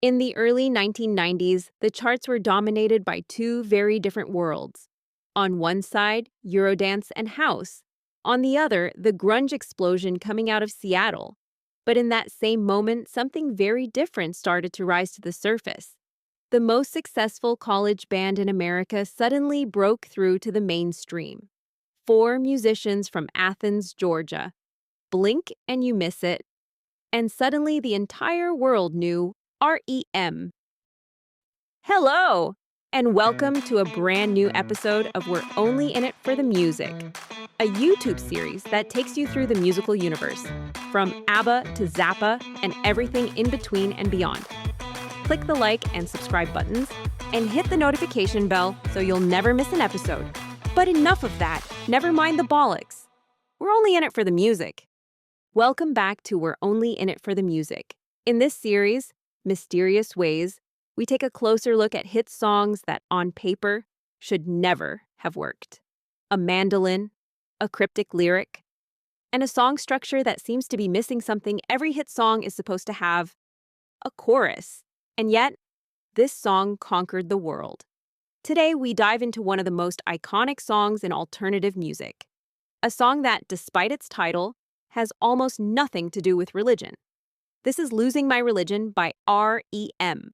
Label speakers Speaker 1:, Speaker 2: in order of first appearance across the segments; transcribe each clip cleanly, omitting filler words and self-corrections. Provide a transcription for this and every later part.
Speaker 1: In the early 1990s, the charts were dominated by two very different worlds. On one side, Eurodance and house. On the other, the grunge explosion coming out of Seattle. But in that same moment, something very different started to rise to the surface. The most successful college band in America suddenly broke through to the mainstream. Four musicians from Athens, Georgia. Blink and you miss it. And suddenly the entire world knew R.E.M. Hello, and welcome to a brand new episode of We're Only in It for the Music, a YouTube series that takes you through the musical universe, from ABBA to Zappa and everything in between and beyond. Click the like and subscribe buttons, and hit the notification bell so you'll never miss an episode. But enough of that, never mind the bollocks. We're only in it for the music. Welcome back to We're Only in It for the Music. In this series, Mysterious Ways, we take a closer look at hit songs that, on paper, should never have worked. A mandolin, a cryptic lyric, and a song structure that seems to be missing something every hit song is supposed to have: a chorus. And yet, this song conquered the world. Today, we dive into one of the most iconic songs in alternative music. A song that, despite its title, has almost nothing to do with religion. This is Losing My Religion by R.E.M.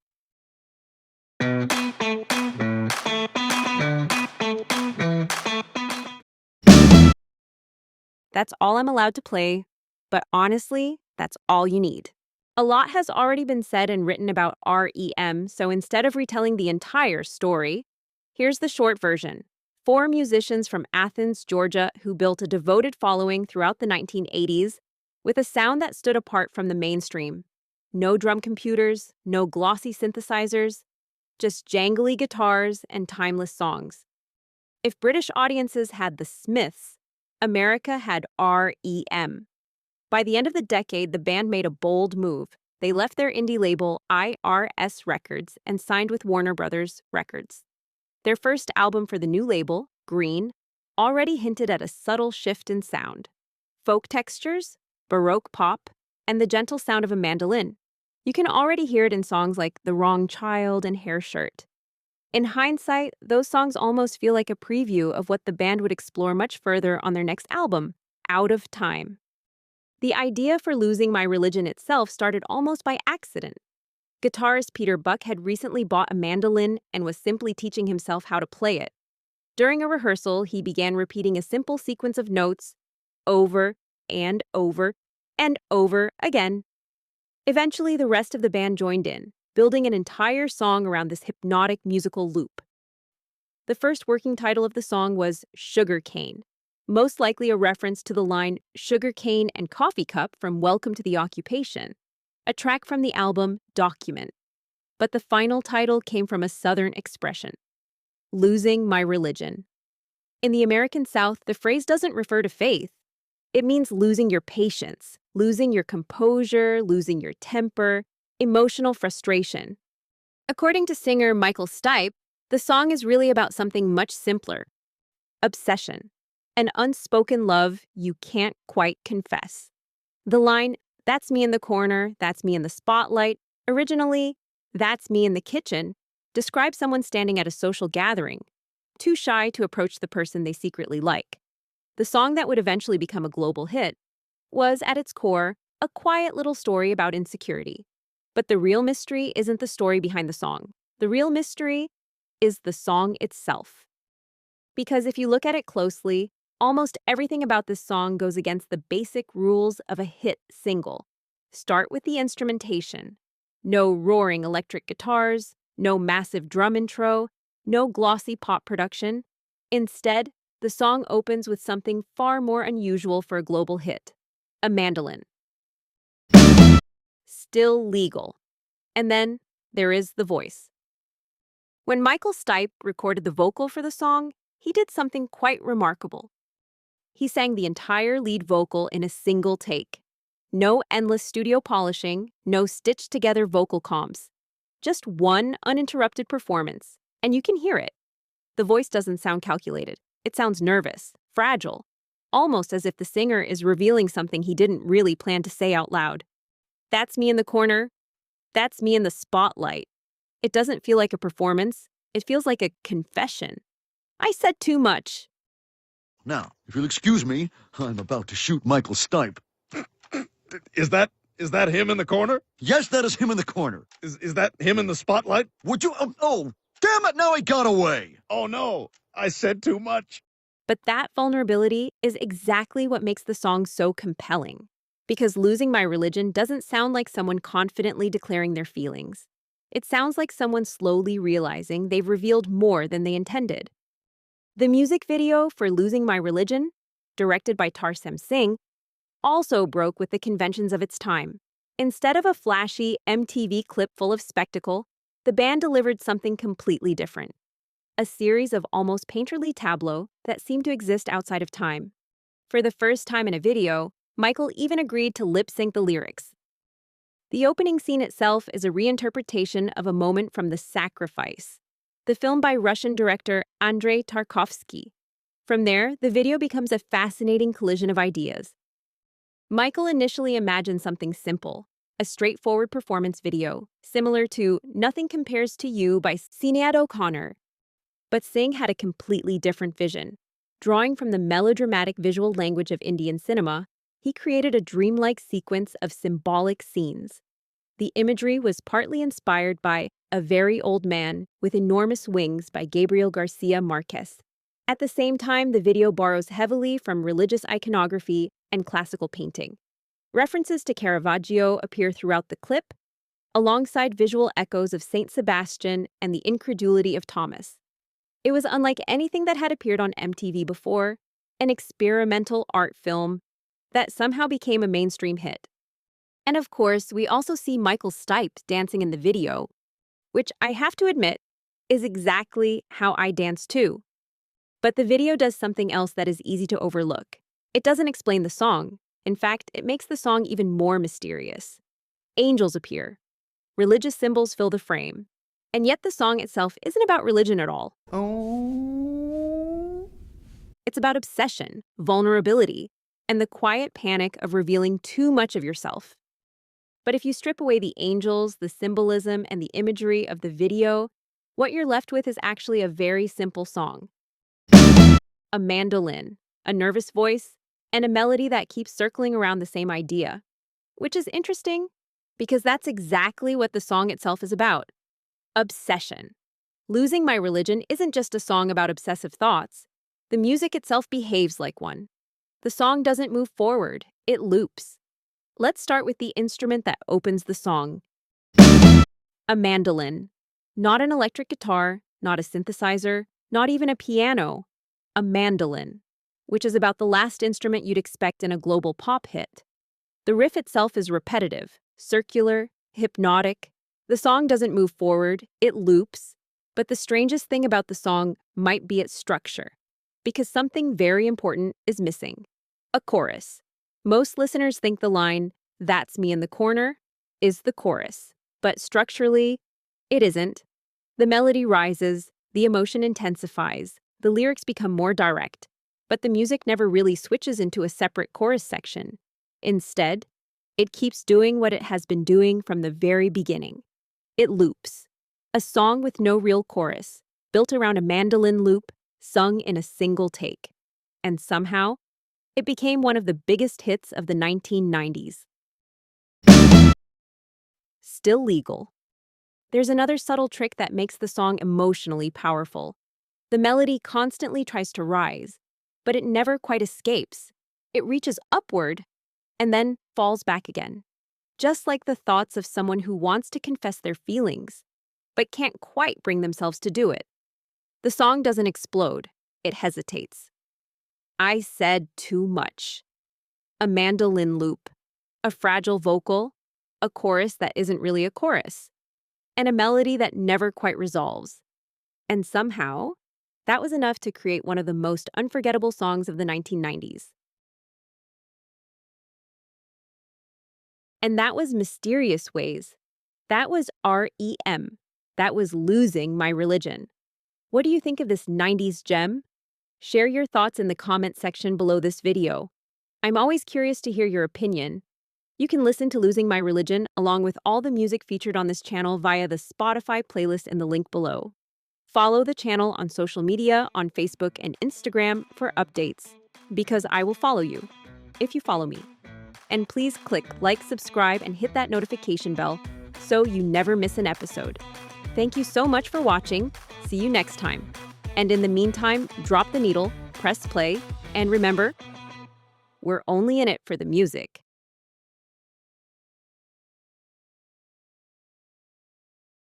Speaker 1: That's all I'm allowed to play, but honestly, that's all you need. A lot has already been said and written about R.E.M., so instead of retelling the entire story, here's the short version. Four musicians from Athens, Georgia, who built a devoted following throughout the 1980s with a sound that stood apart from the mainstream. No drum computers, no glossy synthesizers, just jangly guitars and timeless songs. If British audiences had the Smiths, America had R.E.M. By the end of the decade, the band made a bold move. They left their indie label, IRS Records, and signed with Warner Brothers Records. Their first album for the new label, Green, already hinted at a subtle shift in sound. Folk textures, Baroque pop, and the gentle sound of a mandolin. You can already hear it in songs like The Wrong Child and Hair Shirt. In hindsight, those songs almost feel like a preview of what the band would explore much further on their next album, Out of Time. The idea for Losing My Religion itself started almost by accident. Guitarist Peter Buck had recently bought a mandolin and was simply teaching himself how to play it. During a rehearsal, he began repeating a simple sequence of notes over and over and over again. Eventually, the rest of the band joined in, building an entire song around this hypnotic musical loop. The first working title of the song was Sugar Cane, most likely a reference to the line Sugar Cane and Coffee Cup from Welcome to the Occupation, a track from the album Document. But the final title came from a Southern expression: Losing My Religion. In the American South, the phrase doesn't refer to faith. It means losing your patience, losing your composure, losing your temper, emotional frustration. According to singer Michael Stipe, the song is really about something much simpler: obsession, an unspoken love you can't quite confess. The line, "That's me in the corner, that's me in the spotlight," originally, "That's me in the kitchen," describes someone standing at a social gathering, too shy to approach the person they secretly like. The song that would eventually become a global hit was, at its core, a quiet little story about insecurity. But the real mystery isn't the story behind the song. The real mystery is the song itself. Because if you look at it closely, almost everything about this song goes against the basic rules of a hit single. Start with the instrumentation. No roaring electric guitars, no massive drum intro, no glossy pop production. Instead, the song opens with something far more unusual for a global hit: a mandolin. Still legal. And then there is the voice. When Michael Stipe recorded the vocal for the song, he did something quite remarkable. He sang the entire lead vocal in a single take. No endless studio polishing, no stitched-together vocal comps. Just one uninterrupted performance, and you can hear it. The voice doesn't sound calculated. It sounds nervous, fragile, almost as if the singer is revealing something he didn't really plan to say out loud. "That's me in the corner. That's me in the spotlight. It doesn't feel like a performance. It feels like a confession. I said too much.
Speaker 2: Now, if you'll excuse me, I'm about to shoot Michael Stipe.
Speaker 3: Is that him in the corner?
Speaker 2: Yes, that is him in the corner.
Speaker 3: Is that him in the spotlight?
Speaker 2: Would you? Oh, damn it! Now he got away.
Speaker 3: Oh no, I said too much.
Speaker 1: But that vulnerability is exactly what makes the song so compelling. Because losing my religion doesn't sound like someone confidently declaring their feelings. It sounds like someone slowly realizing they've revealed more than they intended. The music video for Losing My Religion, directed by R.E.M, also broke with the conventions of its time. Instead of a flashy MTV clip full of spectacle, the band delivered something completely different. A series of almost painterly tableaux that seemed to exist outside of time. For the first time in a video, Michael even agreed to lip-sync the lyrics. The opening scene itself is a reinterpretation of a moment from The Sacrifice, the film by Russian director Andrei Tarkovsky. From there, the video becomes a fascinating collision of ideas. Michael initially imagined something simple, a straightforward performance video, similar to Nothing Compares to You by Sinead O'Connor. But Singh had a completely different vision. Drawing from the melodramatic visual language of Indian cinema, he created a dreamlike sequence of symbolic scenes. The imagery was partly inspired by A Very Old Man with Enormous Wings by Gabriel Garcia Marquez. At the same time, the video borrows heavily from religious iconography and classical painting. References to Caravaggio appear throughout the clip, alongside visual echoes of Saint Sebastian and the incredulity of Thomas. It was unlike anything that had appeared on MTV before, an experimental art film that somehow became a mainstream hit. And of course, we also see Michael Stipe dancing in the video, which I have to admit is exactly how I dance too. But the video does something else that is easy to overlook. It doesn't explain the song. In fact, it makes the song even more mysterious. Angels appear. Religious symbols fill the frame. And yet the song itself isn't about religion at all.
Speaker 3: Oh.
Speaker 1: It's about obsession, vulnerability, and the quiet panic of revealing too much of yourself. But if you strip away the angels, the symbolism, and the imagery of the video, what you're left with is actually a very simple song. A mandolin, a nervous voice, and a melody that keeps circling around the same idea. Which is interesting, because that's exactly what the song itself is about. Obsession. Losing My Religion isn't just a song about obsessive thoughts. The music itself behaves like one. The song doesn't move forward, it loops. Let's start with the instrument that opens the song. A mandolin. Not an electric guitar, not a synthesizer, not even a piano. A mandolin, which is about the last instrument you'd expect in a global pop hit. The riff itself is repetitive, circular, hypnotic. The song doesn't move forward, it loops. But the strangest thing about the song might be its structure, because something very important is missing. A chorus. Most listeners think the line, "That's me in the corner," is the chorus. But structurally, it isn't. The melody rises, the emotion intensifies, the lyrics become more direct, but the music never really switches into a separate chorus section. Instead, it keeps doing what it has been doing from the very beginning. It loops. A song with no real chorus, built around a mandolin loop, sung in a single take. And somehow, it became one of the biggest hits of the 1990s. Still legal. There's another subtle trick that makes the song emotionally powerful. The melody constantly tries to rise, but it never quite escapes. It reaches upward and then falls back again. Just like the thoughts of someone who wants to confess their feelings, but can't quite bring themselves to do it. The song doesn't explode, it hesitates. I said too much. A mandolin loop, a fragile vocal, a chorus that isn't really a chorus, and a melody that never quite resolves. And somehow, that was enough to create one of the most unforgettable songs of the 1990s. And that was Mysterious Ways. That was R.E.M. That was Losing My Religion. What do you think of this 90s gem? Share your thoughts in the comment section below this video. I'm always curious to hear your opinion. You can listen to Losing My Religion along with all the music featured on this channel via the Spotify playlist in the link below. Follow the channel on social media on Facebook and Instagram for updates, because I will follow you if you follow me. And please click like, subscribe, and hit that notification bell so you never miss an episode. Thank you so much for watching. See you next time. And in the meantime, drop the needle, press play, and remember, we're only in it for the music.